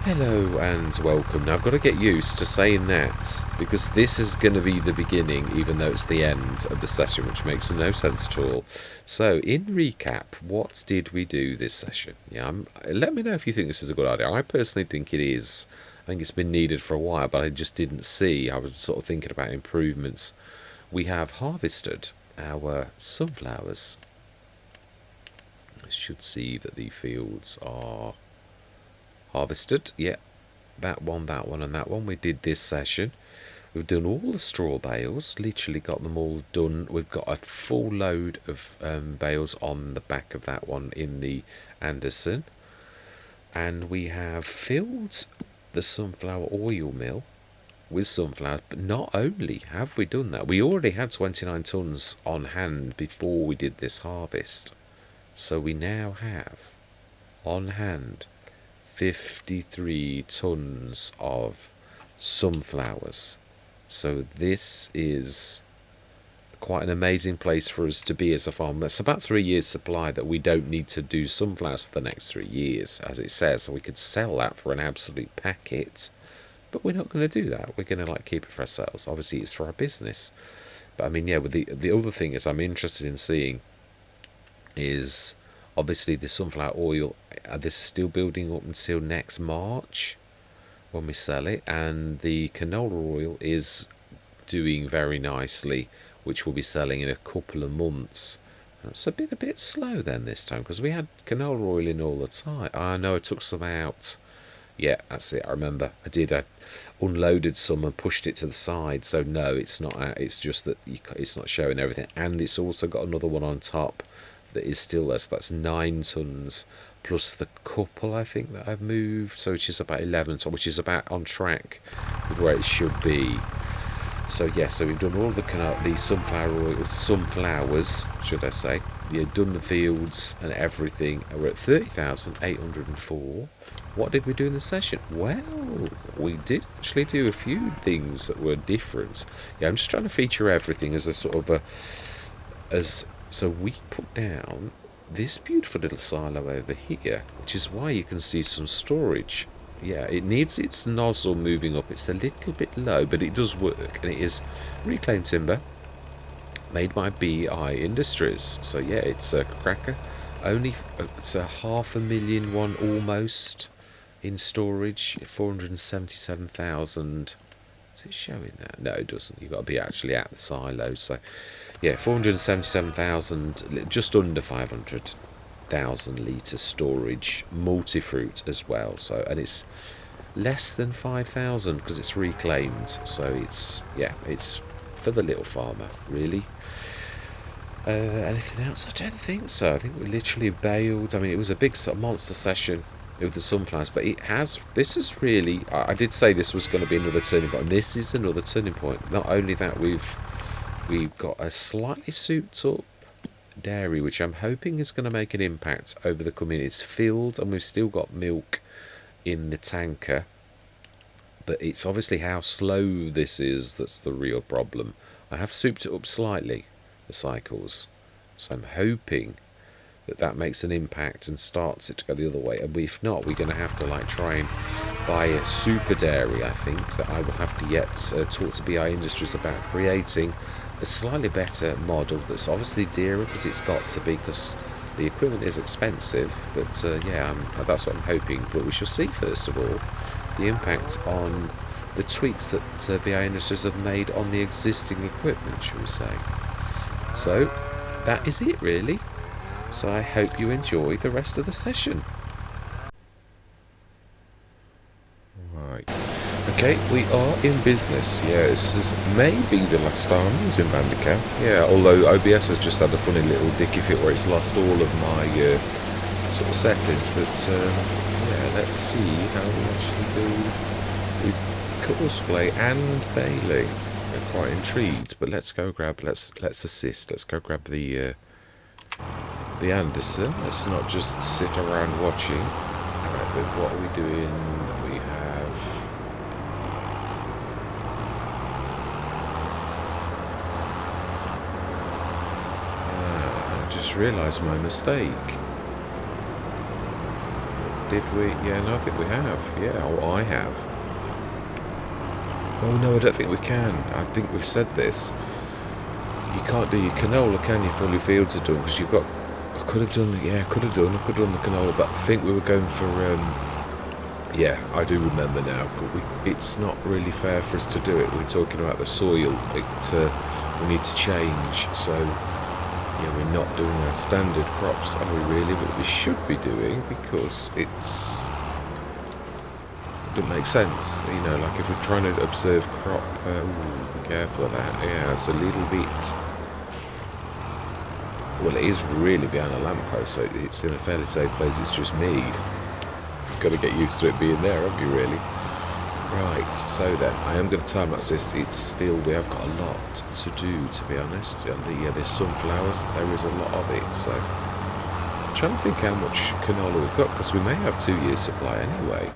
Hello and welcome. Now I've got to get used to saying that because this is going to be the beginning even though it's the end of the session, which makes no sense at all. So in recap, what did we do this session? Let me know if you think this is a good idea. I personally think it is. I think it's been needed for a while, but I just didn't see. I was sort of thinking about improvements. We have harvested our sunflowers. I should see that the fields are harvested. Yeah, that one, and that one we did this session. We've done all the straw bales, literally got them all done. We've got a full load of bales on the back of that one in the Anderson. And we have filled the sunflower oil mill with sunflowers, but not only have we done that, we already had 29 tonnes on hand before we did this harvest. So we now have on hand 53 tonnes of sunflowers. So this is quite an amazing place for us to be as a farm. That's about 3 years supply that we don't need to do sunflowers for the next 3 years, as it says. So we could sell that for an absolute packet, but we're not going to do that. We're going to keep it for ourselves. Obviously it's for our business, but I mean, yeah, with the other thing is I'm interested in seeing is obviously the sunflower oil. This is still building up until next March when we sell it, and the canola oil is doing very nicely, which we'll be selling in a couple of months. It's a bit slow then this time because we had canola oil in all the time. I know I took some out. Yeah, that's it. I remember I unloaded some and pushed it to the side. So no, it's not out. It's just that it's not showing everything, and it's also got another one on top that is still there. So that's 9 tonnes plus the couple I think that I've moved, so which is about 11 tonnes, which is about on track with where it should be. So yeah, so we've done all the sunflower oil, sunflowers, should I say? Yeah, done the fields and everything. We're at 30,804. What did we do in the session? Well, we did actually do a few things that were different. Yeah, I'm just trying to feature everything as a sort of so we put down this beautiful little silo over here, which is why you can see some storage. Yeah, it needs its nozzle moving up. It's a little bit low, but it does work, and it is reclaimed timber made by BI Industries. So yeah, it's a cracker. It's a 500,000 one almost in storage. 477,000. Is it showing that? No, it doesn't. You've got to be actually at the silo. So yeah, 477,000, just under 500,000 litre storage, multi-fruit as well. So, and it's less than 5,000 because it's reclaimed. So it's, yeah, it's for the little farmer, really. Anything else? I don't think so. I think we literally bailed. I mean, it was a big monster session with the sunflowers, but this is really, I did say this was going to be another turning point, and this is another turning point. Not only that, we've got a slightly souped up dairy, which I'm hoping is going to make an impact over the coming. It's filled, and we've still got milk in the tanker, but it's obviously how slow this is that's the real problem. I have souped it up slightly, the cycles, so I'm hoping that makes an impact and starts it to go the other way. And if not, we're going to have to try and buy a super dairy. I think that I will have to yet talk to BI Industries about creating a slightly better model that's obviously dearer because it's got to be, because the equipment is expensive. But yeah, that's what I'm hoping. But we shall see first of all the impact on the tweaks that BI Industries have made on the existing equipment, shall we say. So that is it really. So I hope you enjoy the rest of the session. Right. Okay, we are in business. Yeah, this is maybe the last time I'm using Bandicam. Yeah, although OBS has just had a funny little dicky fit where it's lost all of my sort of settings. But yeah, let's see how we actually do with cosplay and baling. I'm quite intrigued, but let's go grab. Let's assist. Let's go grab the Anderson. Let's not just sit around watching. Alright, but what are we doing? We have I just realised my mistake. did we? Yeah, no, I think we have. Yeah, or I have. Oh no, I don't think we can. I think we've said this. You can't do your canola, can you, if all your fields are done? Because you've got... I could have done the canola, but I think we were going for... yeah, I do remember now. But it's not really fair for us to do it. We're talking about the soil. We need to change, so... Yeah, we're not doing our standard crops, are we really? But we should be doing, because it doesn't make sense. You know, like if we're trying to observe crop... be careful of that. Yeah, it's a little bit... Well, it is really behind a lamppost, so it's in a fairly safe place. It's just me. You've got to get used to it being there, haven't you, really? Right, so then, I am going to time lapse this. It's still, we have got a lot to do, to be honest. And there's sunflowers, there is a lot of it, so... I'm trying to think how much canola we've got, because we may have 2 years' supply anyway.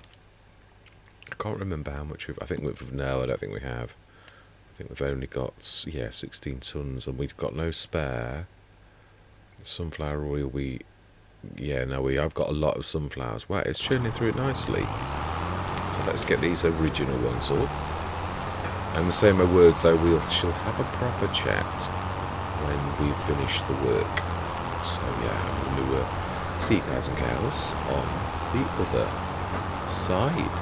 I can't remember how much we've... I don't think we have. I think we've only got, yeah, 16 tonnes, and we've got no spare. Sunflower oil, I've got a lot of sunflowers. Wow, it's churning through it nicely. So let's get these original ones up. I'm saying my words though, we shall have a proper chat when we finish the work. So yeah, I'm going to see you guys and gals on the other side.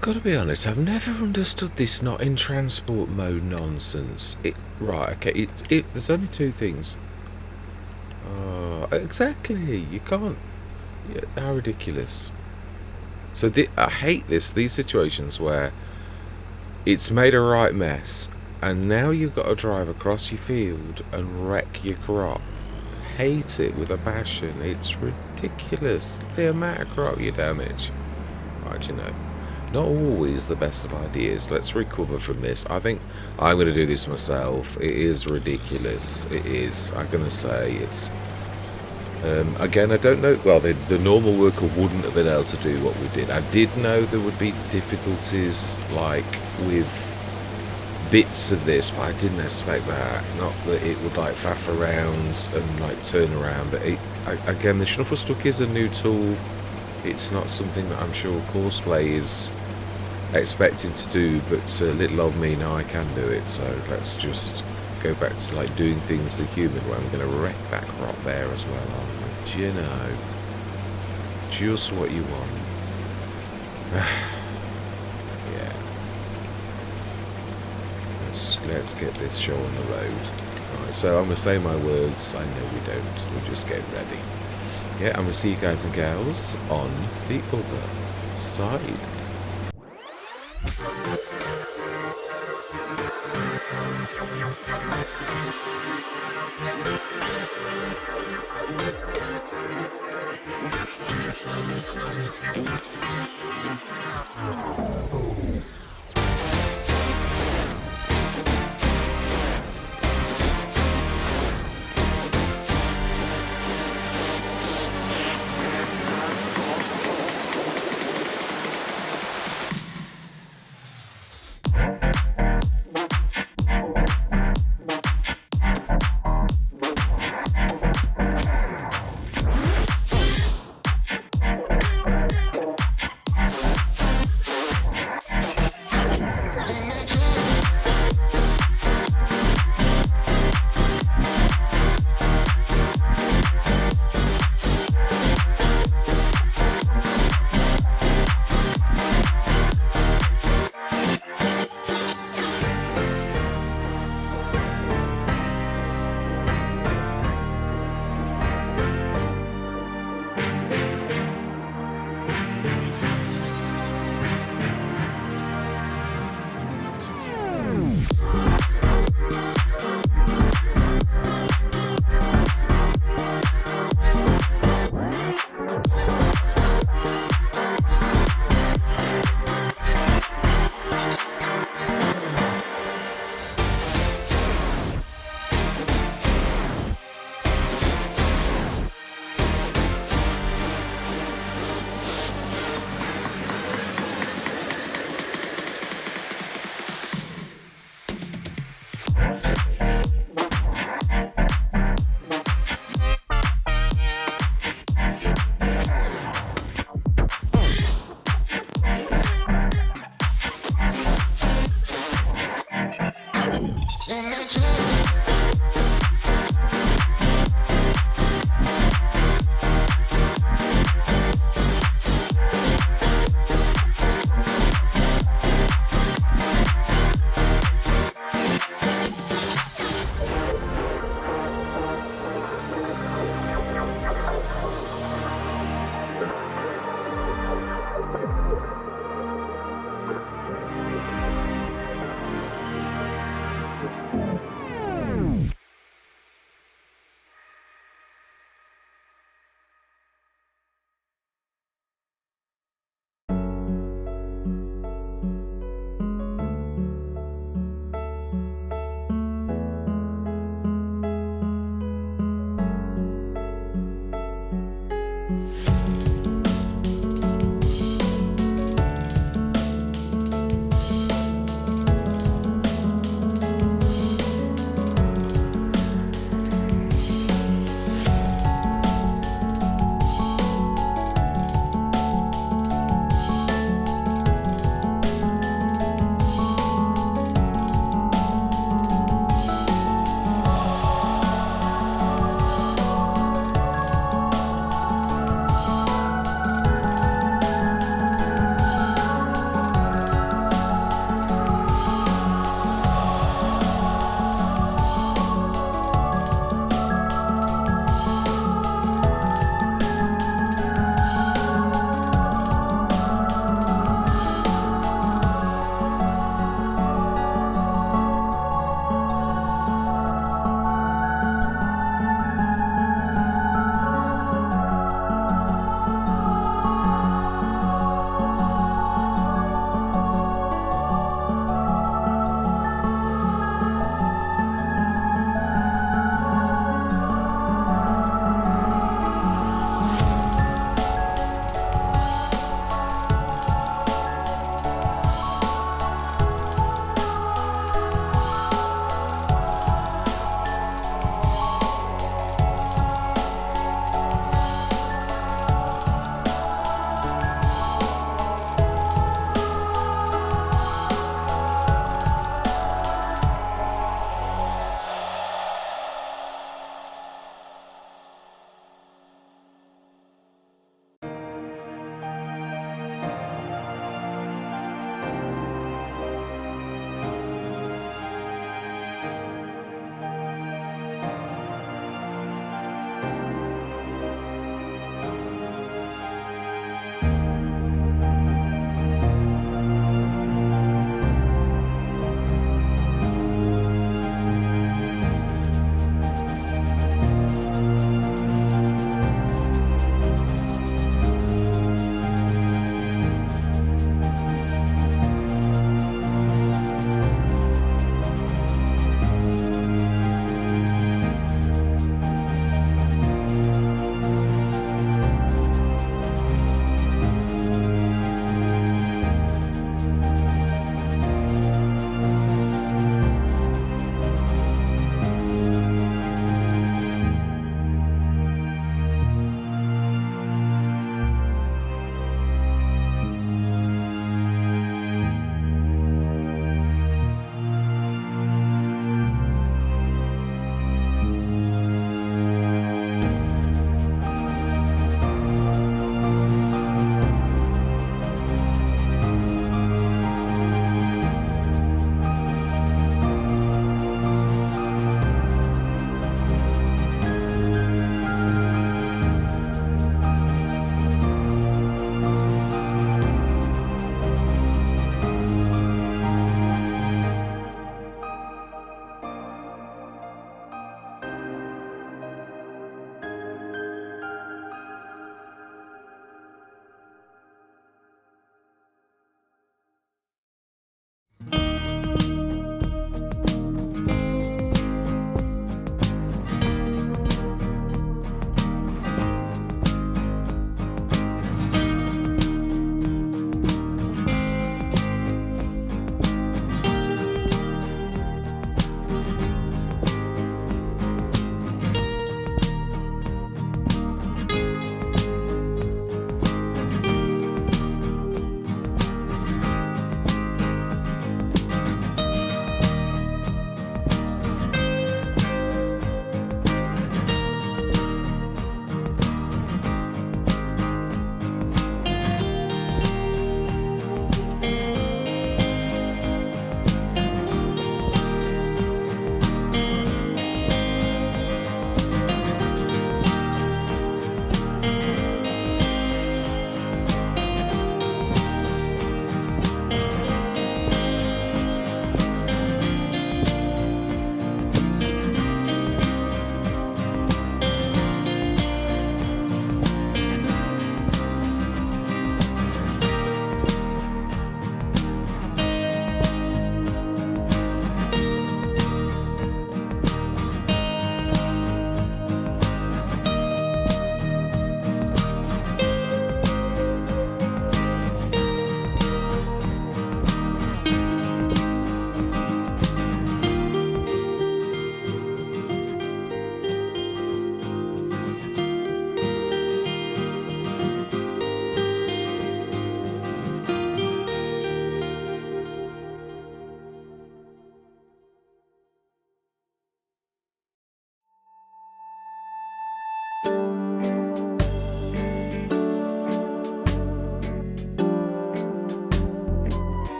Gotta be honest, I've never understood this not in transport mode nonsense. There's only 2 things. Exactly, you can't. Yeah, how ridiculous. So I hate these situations where it's made a right mess, and now you've got to drive across your field and wreck your crop. Hate it with a passion. It's ridiculous, the amount of crop you damage. Right, you know. Not always the best of ideas. Let's recover from this. I think I'm going to do this myself. It is ridiculous. It is. I'm going to say it's... again, I don't know... Well, the normal worker wouldn't have been able to do what we did. I did know there would be difficulties, like, with bits of this, but I didn't expect that. Not that it would, like, faff around and, like, turn around. But, again, the shuffle stick is a new tool. It's not something that I'm sure Courseplay is expecting to do, but little old me, now I can do it. So let's just go back to like doing things the human way. I'm going to wreck that crop there as well, aren't we? You know, just what you want. Yeah. Let's get this show on the road. Right, so I'm going to say my words. I know we don't. We'll just get ready. Yeah, I'm going to see you guys and gals on the other side.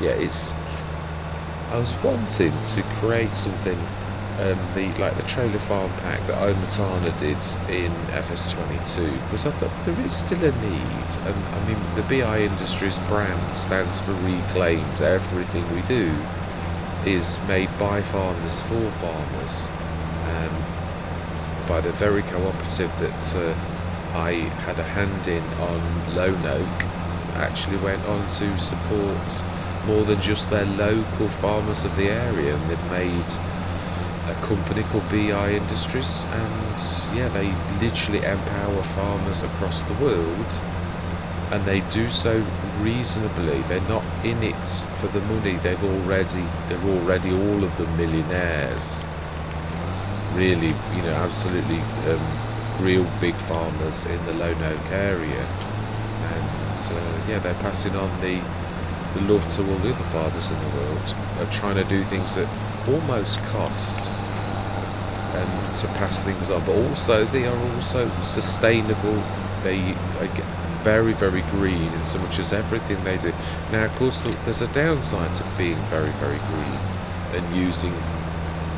yeah, it's. I was wanting to create something, the trailer farm pack that Omatana did in FS22, because I thought there is still a need. And I mean, the BI Industries brand stands for reclaimed. Everything we do is made by farmers for farmers, by the very cooperative that I had a hand in on Lone Oak. Actually went on to support more than just their local farmers of the area, and they've made a company called BI Industries, and yeah, they literally empower farmers across the world, and they do so reasonably. They're not in it for the money. They're already all of them millionaires, really, absolutely real big farmers in the Lone Oak area, and yeah, they're passing on the love to all the other farmers in the world, are trying to do things that almost cost and to pass things on, but also they are also sustainable. They are very, very green in so much as everything they do. Now, of course, there's a downside to being very, very green and using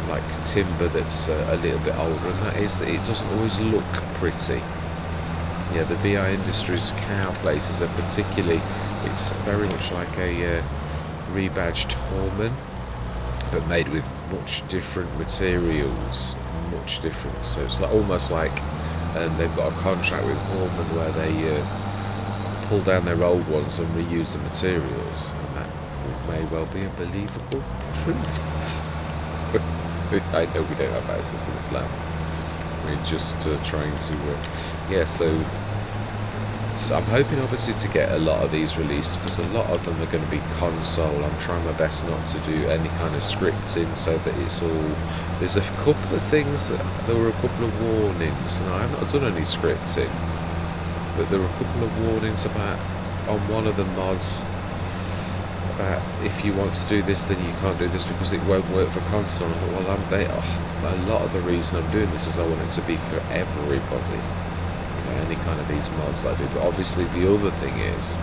like timber that's a little bit older, and that is that it doesn't always look pretty. Yeah, the BI Industries cow places are particularly, it's very much like a rebadged Horman, but made with much different materials, much different. So it's almost like they've got a contract with Horman where they pull down their old ones and reuse the materials, and that may well be a believable truth. I know we don't have access to this lab. We're just trying to, yeah, so I'm hoping obviously to get a lot of these released, because a lot of them are going to be console. I'm trying my best not to do any kind of scripting, so that it's all, there's a couple of things there were a couple of warnings, and I've not done any scripting, but there were a couple of warnings about, on one of the mods, about if you want to do this, then you can't do this because it won't work for console. I thought, well, a lot of the reason I'm doing this is I want it to be for everybody, any kind of these mods I do. But obviously the other thing is,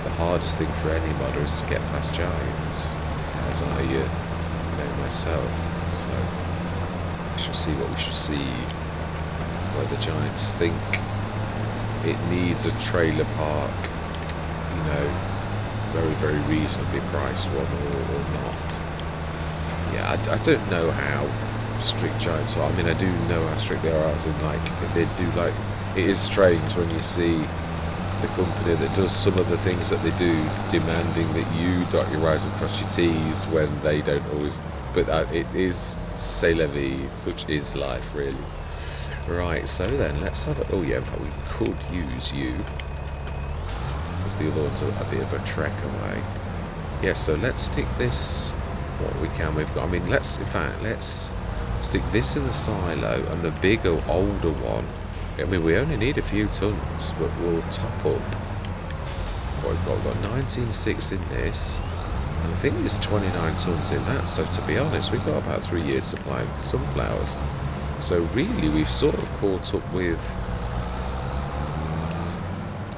the hardest thing for any modder is to get past giants, as I know myself. So we shall see what we shall see, whether giants think it needs a trailer park, very, very reasonably priced one, or not. Yeah, I don't know how strict giants are. I mean, I do know how strict they are, as in, like, they do, like, it is strange when you see the company that does some of the things that they do, demanding that you dot your I's and cross your T's when they don't always. But it is c'est la vie, such is life, really. Right, so then let's have a. Oh yeah, but we could use you, because the other ones are a bit of a trek away. Yeah, so let's stick this. What we can, we've got. I mean, let's stick this in the silo, and the bigger, older one. I mean, we only need a few tons, but we'll top up what we've got. We've got 19.6 in this, and I think there's 29 tons in that. So to be honest, we've got about 3 years supply of sunflowers. So really, we've sort of caught up with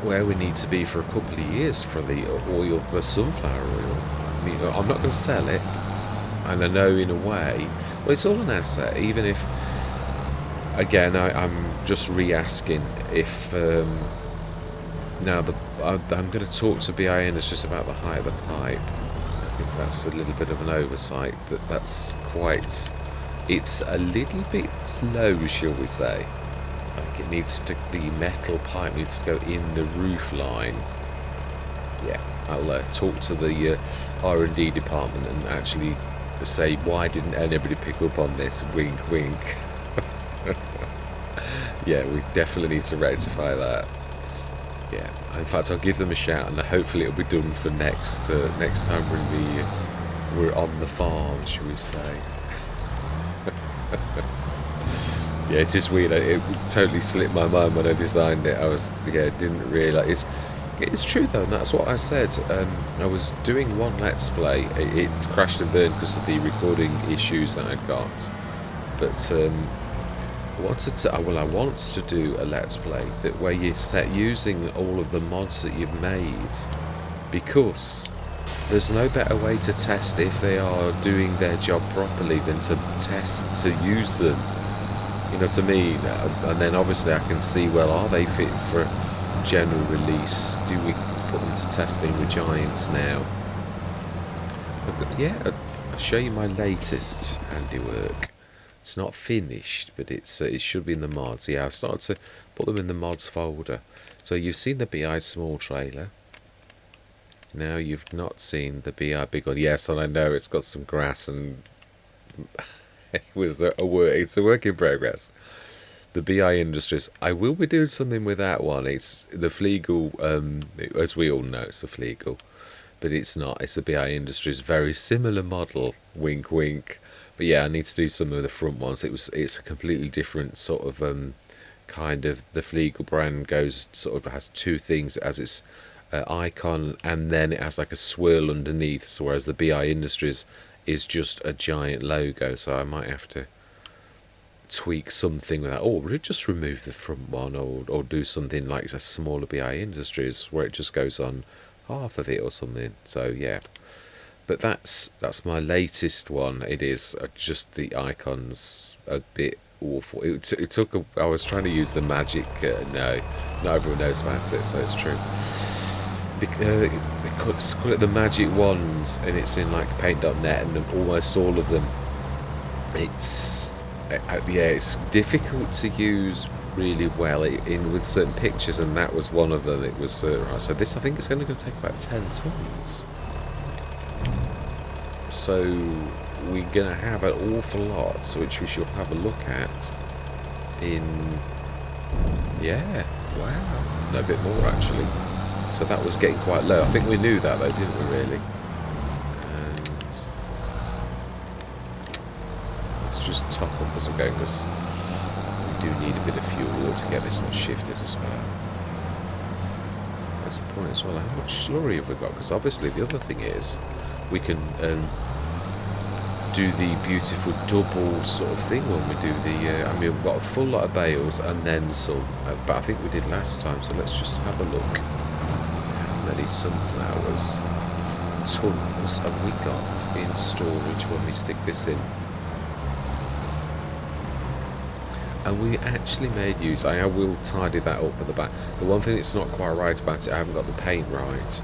where we need to be for a couple of years for the oil, the sunflower oil. I mean, I'm not going to sell it, and I know in a way, well, it's all an asset, even if. Again, I'm just re-asking if now I'm going to talk to BI Industries about the height of the pipe. I think that's a little bit of an oversight. That's quite. It's a little bit low, shall we say? Like it needs to. The metal pipe needs to go in the roof line. Yeah, I'll talk to the R&D department and actually say, why didn't anybody pick up on this? Wink, wink. Yeah, we definitely need to rectify that. Yeah, in fact, I'll give them a shout, and hopefully it'll be done for next time we're on the farm, shall we say? Yeah, it is weird. It totally slipped my mind when I designed it. Didn't realise. It's true though, and that's what I said. I was doing one Let's Play. It crashed and burned because of the recording issues that I'd got. But I want to do a Let's Play where you set using all of the mods that you've made, because there's no better way to test if they are doing their job properly than to test to use them. You know what I mean? And then obviously I can see, well, are they fit for general release? Do we put them to testing with giants now? Yeah, I'll show you my latest handiwork. It's not finished, but it should be in the mods. Yeah, I've started to put them in the mods folder. So you've seen the BI small trailer. Now you've not seen the BI big one. Yes, and I know it's got some grass and it's a work in progress. The BI Industries. I will be doing something with that one. It's the Flegel, as we all know, it's a Flegel. But it's not. It's a BI Industries, very similar model. Wink, wink. But yeah, I need to do some of the front ones. It's a completely different sort of kind of. The Flegel brand has two things. It has its icon, and then it has like a swirl underneath. So whereas the BI Industries is just a giant logo. So I might have to tweak something with that, or just remove the front one, or do something like a smaller BI Industries where it just goes on half of it or something. So yeah, but that's my latest one. It is just the icons a bit awful. It took I was trying to use the magic. No, not everyone knows about it, so it's true. They call it the magic wands, and it's in like paint.net, and almost all of them, it's difficult to use really well in with certain pictures, and that was one of them. It was right. So this, I think, it's only going to take about 10 tons. So we're going to have an awful lot, which we shall have a look at in. Yeah, wow, no, a bit more actually. So that was getting quite low. I think we knew that though, didn't we, really? And let's just top up as I go, because we do need a bit of fuel to get this one shifted as well. That's the point as well. How much slurry have we got? Because obviously the other thing is we can do the beautiful double sort of thing when we do the... I mean, we've got a full lot of bales and then some, but I think we did last time, so let's just have a look. How many sunflowers tons have we got in storage when we stick this in? And we actually made use... I will tidy that up at the back. The one thing that's not quite right about it, I haven't got the paint right.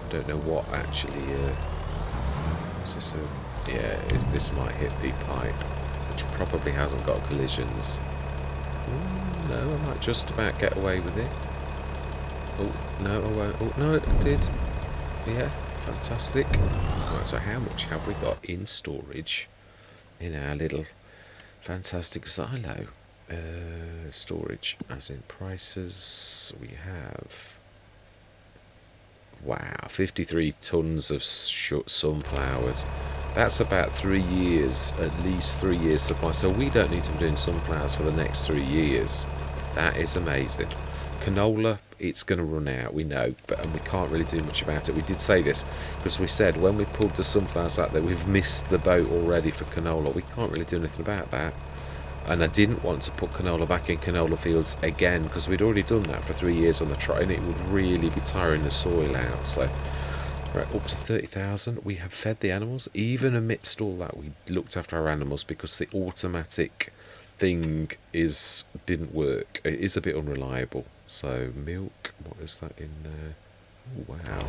Don't know what actually... is this a... Yeah, this might hit the pipe, which probably hasn't got collisions. Ooh, no, I might just about get away with it. Oh, no, I won't. Oh, no, it did. Yeah, fantastic. Right, so how much have we got in storage in our little fantastic silo? Storage, as in prices, we have... Wow, 53 tons of sunflowers. That's about 3 years, at least 3 years supply. So we don't need to be doing sunflowers for the next 3 years. That is amazing. Canola, it's going to run out, we know, but we can't really do much about it. We did say this because we said when we pulled the sunflowers out there, we've missed the boat already for canola. We can't really do anything about that. And I didn't want to put canola back in canola fields again because we'd already done that for 3 years on the trot, and it would really be tiring the soil out. So, right, up to 30,000. We have fed the animals. Even amidst all that, we looked after our animals because the automatic thing didn't work. It is a bit unreliable. So, milk, what is that in there? Oh, wow.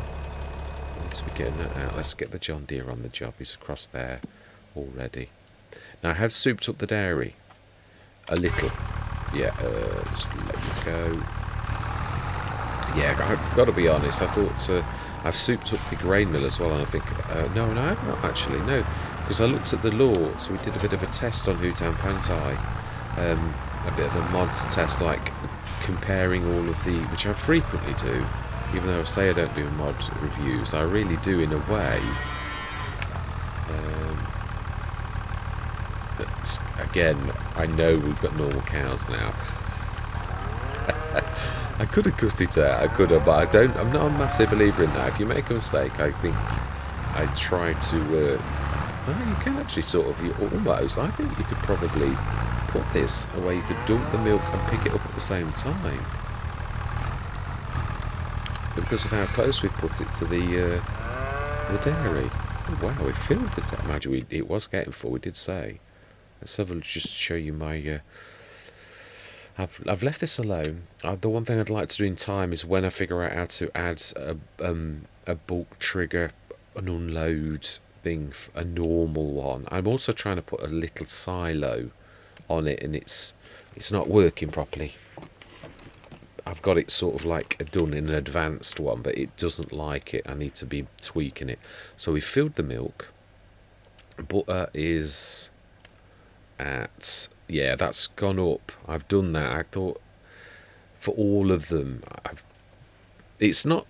I need to be getting that out. Let's get the John Deere on the job. He's across there already. Now, I have souped up the dairy. A little. Yeah, let's let you go. Yeah, I've got to be honest, I thought I've souped up the grain mill as well, and I think, no, I've not actually, no, because I looked at the law, so we did a bit of a test on Hutan Pantai, a bit of a mod test, like comparing all of the, which I frequently do, even though I say I don't do mod reviews, I really do in a way. But again, I know we've got normal cows now. I could have cut it out, I could have, but I'm not a massive believer in that. If you make a mistake, I think I try to, you can actually sort of, almost, I think you could probably put this away, you could dump the milk and pick it up at the same time. because of how close we put it to the dairy. Oh, wow, we filled the dairy. Imagine it was getting full, we did say. Let's have a just show you my... I've left this alone. The one thing I'd like to do in time is when I figure out how to add a bulk trigger, an unload thing, a normal one. I'm also trying to put a little silo on it, and it's not working properly. I've got it sort of like done in an advanced one, but it doesn't like it. I need to be tweaking it. So we filled the milk. Butter is at... yeah, that's gone up. I've done that. I thought for all of them, it's not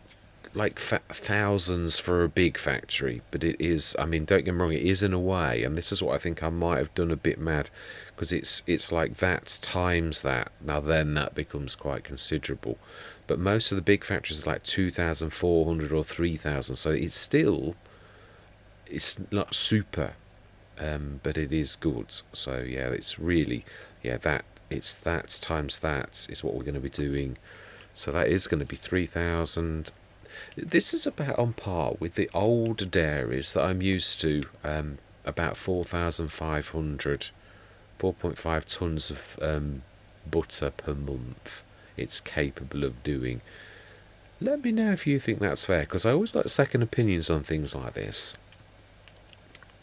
like thousands for a big factory, but it is. I mean, don't get me wrong, it is in a way, and this is what I think I might have done a bit mad, because it's like that times that. Now then, that becomes quite considerable. But most of the big factories are like 2,400 or 3,000, so it's not super. But it is good. So yeah, it's really, yeah, that times that is what we're going to be doing. So that is going to be 3,000. This is about on par with the old dairies that I'm used to. About 4,500, 4.5 tons of butter per month. It's capable of doing. Let me know if you think that's fair, because I always like second opinions on things like this.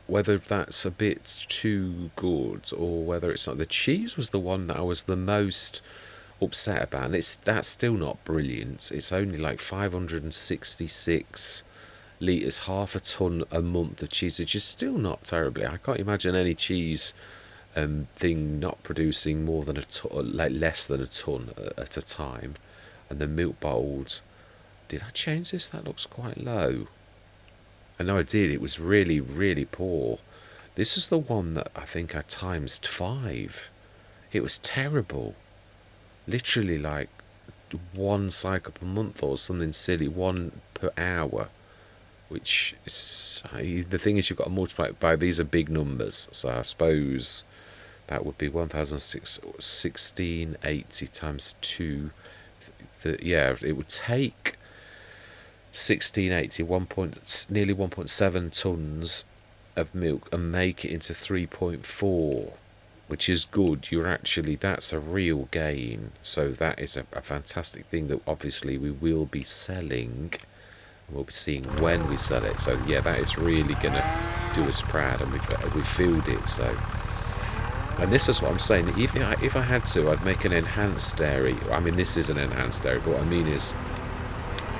Whether that's a bit too good, or whether it's not. The cheese was the one that I was the most upset about, and that's still not brilliant. It's only like 566 litres, half a tonne a month of cheese, which is still not terribly. I can't imagine any cheese thing not producing more than like less than a tonne at a time. And the milk bottled, did I change this? That looks quite low. I know I did. It was really, really poor. This is the one that I think I times 5. It was terrible. Literally like one cycle per month or something silly, one per hour. Which is, the thing is, you've got to multiply it by, these are big numbers. So I suppose that would be 1,680 times 2. Yeah, it would take 1680, nearly 1.7 tons of milk, and make it into 3.4, which is good. That's a real gain. So that is a fantastic thing that obviously we will be selling. We'll be seeing when we sell it. So yeah, that is really gonna do us proud, and we've filled it. So, and this is what I'm saying. If I had to, I'd make an enhanced dairy. I mean, this is an enhanced dairy, but what I mean is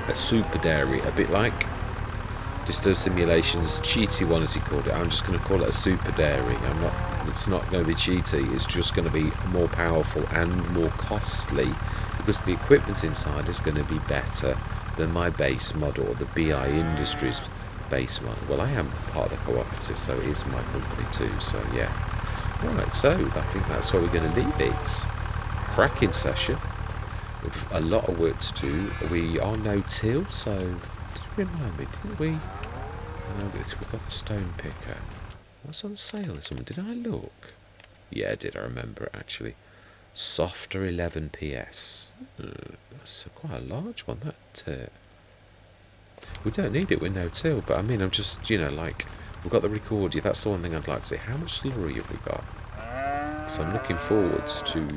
a super dairy, a bit like Disturb Simulations cheaty one, as he called it. I'm just going to call it a super dairy. It's not going to be cheaty. It's just going to be more powerful and more costly, because the equipment inside is going to be better than my base model, or the BI Industries base model. Well, I am part of the cooperative, so it is my company too. So yeah. Right. So I think that's where we're going to leave it. Cracking session. With a lot of work to do. We are no-till, so remind me, didn't we? No, we've got the stone picker. What's on sale this one? Did I look? Yeah, I did. I remember it, actually. Softer 11 PS. That's quite a large one, that. We don't need it with no-till, but I mean, I'm just, like, we've got the record. Yeah, that's the one thing I'd like to see. How much slurry have we got? So I'm looking forwards to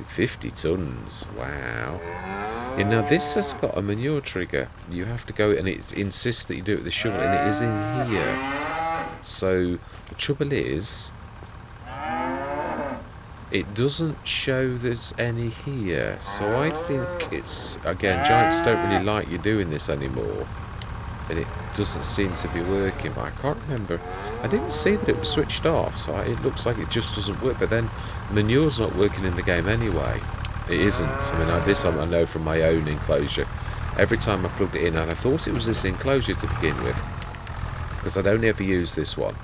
50 tons. Wow. Yeah, now this has got a manure trigger. You have to go, and it insists that you do it with the shovel, and it is in here. So the trouble is, it doesn't show there's any here. So I think it's, again, giants don't really like you doing this anymore, and it doesn't seem to be working. But I can't remember. I didn't see that it was switched off, so it looks like it just doesn't work. But then manure's not working in the game anyway. It isn't. I mean, this I know from my own enclosure. Every time I plugged it in, and I thought it was this enclosure to begin with, because I'd only ever used this one.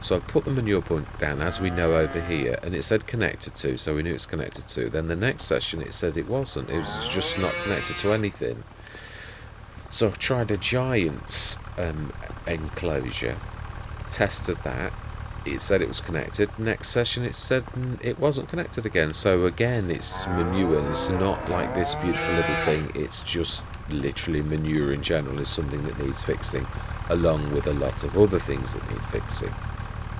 So I put the manure point down, as we know over here, and it said connected to, so we knew it's connected to. Then the next session it said it wasn't. It was just not connected to anything. So I tried a giant's enclosure, tested that, it said it was connected. Next session it said it wasn't connected again. So again, it's manure. It's not like this beautiful little thing. It's just literally manure in general is something that needs fixing, along with a lot of other things that need fixing.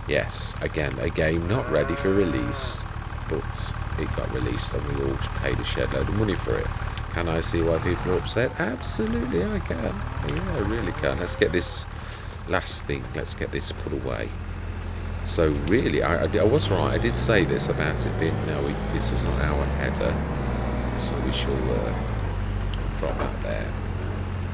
Yes, again, a game not ready for release, but it got released and we all paid a shed load of money for it. Can I see why people are upset? Absolutely I can. Yeah, I really can. Let's get this last thing, let's get this put away. So really, I was right. I did say this about it being, no, this is not our header, so we shall drop that there.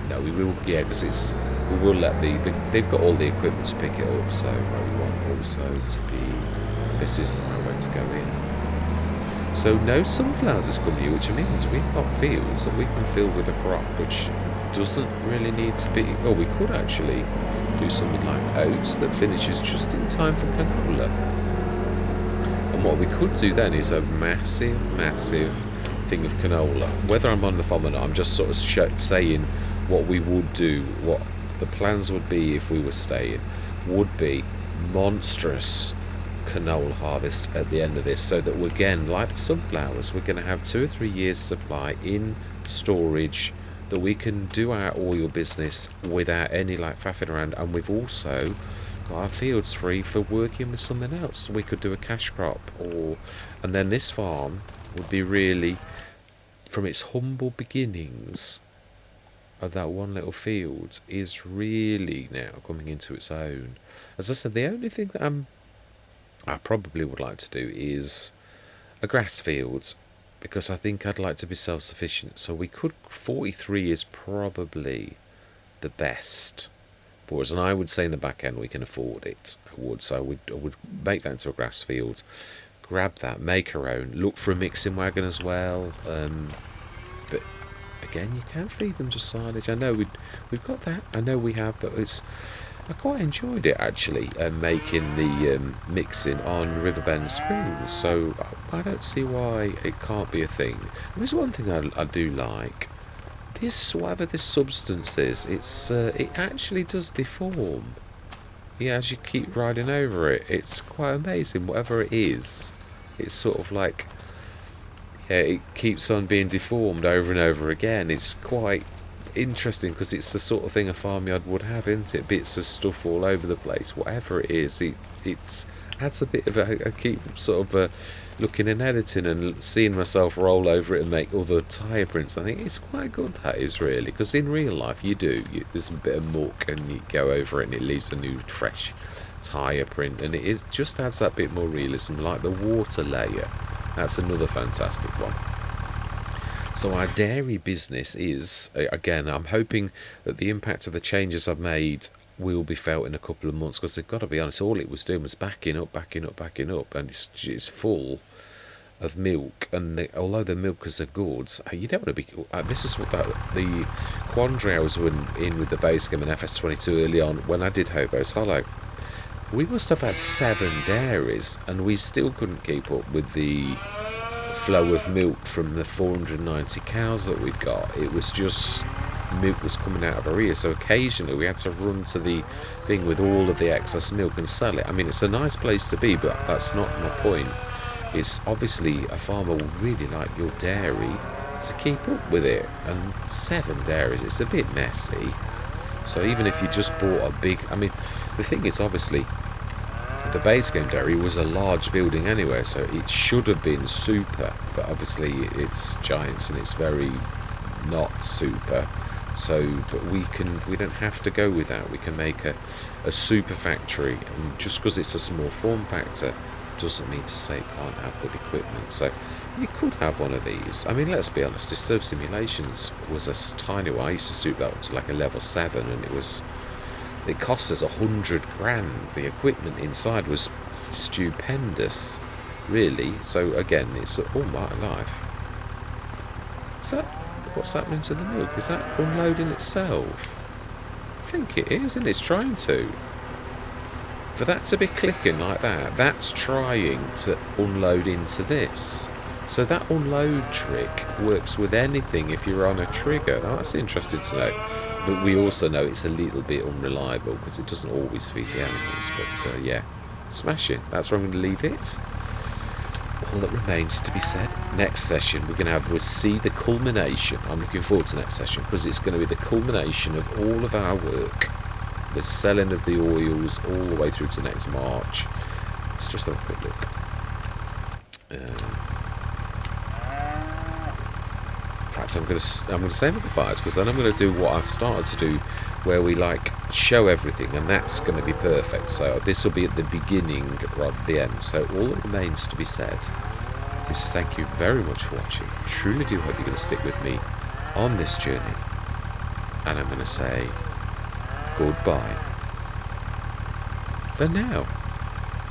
No, we will, yeah, because we will let they've got all the equipment to pick it up, so we want also to be, this is the right way to go in. So no sunflowers has come here, which means we've got fields that we can fill with a crop, which doesn't really need to be, well, we could actually do something like oats that finishes just in time for canola. And what we could do then is a massive thing of canola. Whether I'm on the farm or not, I'm just sort of saying what we would do, what the plans would be if we were staying, would be monstrous canola harvest at the end of this, so that again, like sunflowers, we're going to have 2 or 3 years supply in storage, that we can do our oil business without any like faffing around, and we've also got our fields free for working with something else. We could do a cash crop, and then this farm would be really, from its humble beginnings of that one little field, is really now coming into its own. As I said, the only thing that I probably would like to do is a grass field, because I think I'd like to be self-sufficient. So we could, 43 is probably the best for us, and I would say in the back end we can afford it. I would, so I would make that into a grass field, grab that, make our own, look for a mixing wagon as well. But again, you can feed them just silage. I know we've got that. I know we have, but I quite enjoyed it actually, making the mixing on Riverbend Springs, so I don't see why it can't be a thing. There's one thing I do like. This, whatever this substance is, it actually does deform. Yeah, as you keep riding over it, it's quite amazing. Whatever it is, it's sort of like, yeah, it keeps on being deformed over and over again. It's quite interesting, because it's the sort of thing a farmyard would have, isn't it? Bits of stuff all over the place. Whatever it is, it's adds a bit of I keep sort of looking and editing and seeing myself roll over it and make other tyre prints. I think it's quite good, that is, really, because in real life there's a bit of muck and you go over it and it leaves a new fresh tyre print, and it just adds that bit more realism, like the water layer. That's another fantastic one. So our dairy business is, again, I'm hoping that the impact of the changes I've made will be felt in a couple of months, because they've got to be honest, all it was doing was backing up, and it's full of milk. And although the milk is a good, you don't want to be, this is what the quandary I was in with the base game in FS22 early on, when I did Hobo's Hollow. We must have had 7 dairies, and we still couldn't keep up with the flow of milk from the 490 cows that we'd got. It was just, milk was coming out of our ears, so occasionally we had to run to the thing with all of the excess milk and sell it. I mean, it's a nice place to be, but that's not my point. It's obviously a farmer will really like your dairy to keep up with it, and 7 dairies, it's a bit messy. So even if you just bought a big, I mean, the thing is, obviously the base game dairy was a large building anyway, so it should have been super, but obviously it's Giants and it's very not super. So, but we don't have to go with that. We can make a super factory, and just because it's a small form factor doesn't mean to say it can't have good equipment. So you could have one of these. I mean, let's be honest, Disturb Simulations was a tiny one. I used to suit that up to like a level 7, and it cost us 100 grand. The equipment inside was stupendous, really. So again, it's all my life. Is that what's happening to the milk? Is that unloading itself? I think it is, and it's trying to. For that to be clicking like that, that's trying to unload into this. So that unload trick works with anything if you're on a trigger. Now, that's interesting to know. But we also know it's a little bit unreliable because it doesn't always feed the animals. But yeah, Smashing. That's where I'm going to leave it. All that remains to be said. Next session we'll see the culmination. I'm looking forward to next session because it's going to be the culmination of all of our work. The selling of the oils all the way through to next March. Let's just have a quick look. In fact, I'm going to say my goodbyes because then I'm going to do what I started to do, where we show everything, and that's going to be perfect. So this will be at the beginning rather than the end. So all that remains to be said is thank you very much for watching. I truly do hope you're going to stick with me on this journey, and I'm going to say goodbye for now.